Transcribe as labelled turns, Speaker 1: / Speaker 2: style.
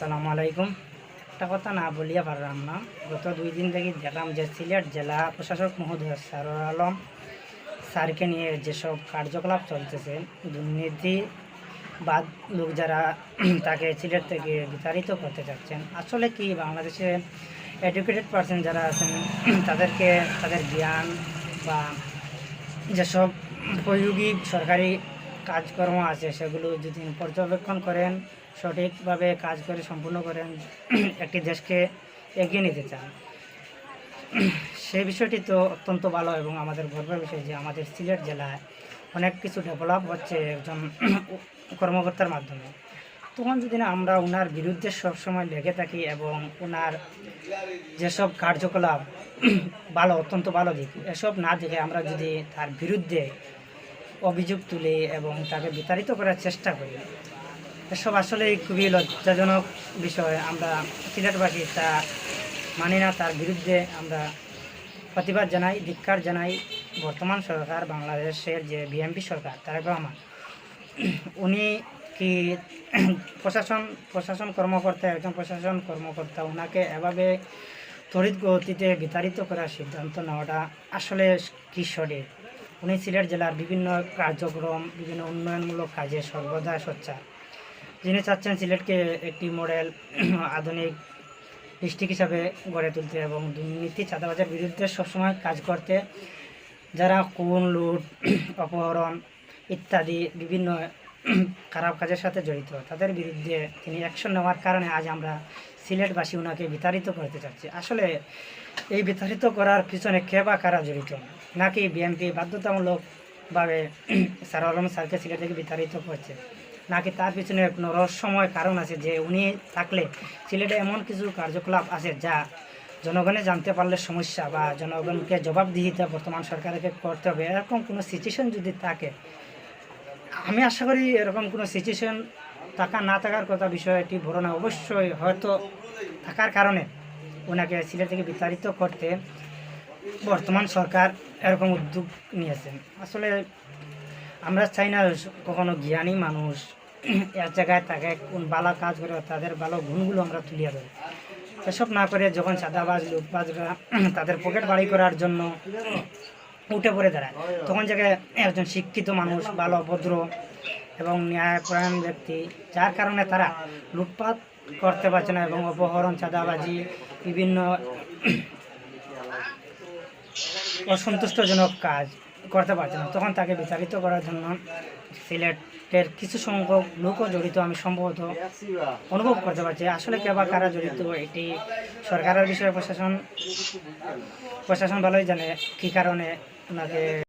Speaker 1: আসসালামু আলাইকুম। একটা কথা না বলিয়া পারলাম না। গত 2 দিন থেকে দেখলাম যে সিলেট জেলা প্রশাসক মহোদয় সারোয়ার আলম স্যারকে নিয়ে যেসব কার্যকলাপ চলতেছে, দুর্নীতি বাদ লোক যারা তাকে সিলেট থেকে বিতাড়িত করতে চাচ্ছেন, আসলে কি বাংলাদেশে এডুকেটেড পার্সন যারা আছেন তাদেরকে তাদের জ্ঞান বা যেসব প্রায়োগিক সরকারি কাজকর্ম আছে সেগুলো যদি পর্যবেক্ষণ করেন, সঠিকভাবে কাজ করে সম্পূর্ণ করেন, একটি দেশকে এগিয়ে নিতে চান, সেই বিষয়টি তো অত্যন্ত ভালো এবং আমাদের গর্বের বিষয় যে আমাদের সিলেট জেলায় অনেক কিছু ডেভেলপ হচ্ছে একজন কর্মকর্তার মাধ্যমে। তখন যদি না আমরা ওনার বিরুদ্ধে সবসময় লেগে থাকি এবং ওনার যেসব কার্যকলাপ ভালো, অত্যন্ত ভালো দিক, এসব না দেখে আমরা যদি তার বিরুদ্ধে অভিযোগ তুলি এবং তাকে বিতাড়িত করার চেষ্টা করি, এসব আসলেই খুবই লজ্জাজনক বিষয়। আমরা সিলেটবাসী তা মানি না, তার বিরুদ্ধে আমরা প্রতিবাদ জানাই, ধিক্কার জানাই। বর্তমান সরকার, বাংলাদেশের যে বিএনপি সরকার, তারেক রহমান, উনি কি প্রশাসন কর্মকর্তা, একজন প্রশাসন কর্মকর্তা, ওনাকে এভাবে তড়িৎ গতিতে বিতাড়িত করার সিদ্ধান্ত নেওয়াটা আসলে কি সঠিক? উনি সিলেট জেলার বিভিন্ন কার্যক্রম, বিভিন্ন উন্নয়নমূলক কাজে সর্বদা সোচ্চার। যিনি চাচ্ছেন সিলেটকে একটি মডেল আধুনিক ডিস্ট্রিক্ট হিসাবে গড়ে তুলতে এবং দুর্নীতি চাঁদাবাজের বিরুদ্ধে সবসময় কাজ করতে। যারা খুন, লুট, অপহরণ ইত্যাদি বিভিন্ন খারাপ কাজের সাথে জড়িত, তাদের বিরুদ্ধে তিনি অ্যাকশন নেওয়ার কারণে আজ আমরা সিলেটবাসী ওনাকে বিতাড়িত করতে চাচ্ছি। আসলে এই বিতাড়িত করার পিছনে কে বা কারা জড়িত? নাকি বিএনপি বাধ্যতামূলকভাবে সারোয়ার আলম স্যারকে সিলেট থেকে বিতাড়িত করছে? নাকি তার পিছনে কোনো রহস্যময় কারণ আছে যে উনি থাকলে সিলেটে এমন কিছু কার্যকলাপ আছে যা জনগণে জানতে পারলে সমস্যা বা জনগণকে জবাবদিহিতা বর্তমান সরকারকে করতে হবে, এরকম কোনো সিচুয়েশন যদি থাকে? আমি আশা করি এরকম কোনো সিচুয়েশন না থাকার কথা, বিষয়টি বড় না। অবশ্যই হয়তো থাকার কারণে ওনাকে সিলেট থেকে বিতাড়িত করতে বর্তমান সরকার এরকম উদ্যোগ নিয়েছেন। আসলে আমরা চাই না কখনো জ্ঞানী মানুষ এক জায়গায় তাকে কোন ভালো কাজ করে তাদের ভালো গুণগুলো আমরা তুলিয়া ধরি। এসব না করে যখন সাদাবাজ, লুটবাজরা তাদের পকেট বাড়ি করার জন্য উঠে পড়ে দাঁড়ায়, তখন জায়গায় একজন শিক্ষিত মানুষ, ভালো, ভদ্র এবং ন্যায়পরায়ণ ব্যক্তি, যার কারণে তারা লুটপাট করতে পারছে না এবং অপহরণ, চাঁদাবাজি, বিভিন্ন অসন্তুষ্টজনক কাজ করতে পারছে না, তখন তাকে বিতাড়িত করার জন্য সিলেটের কিছু সংখ্যক লোকও জড়িত আমি সম্ভবত অনুভব করতে পারছি। আসলে কে বা কারা জড়িত এটি সরকারের বিষয়ে প্রশাসন ভালোই জানে কী কারণে ওনাকে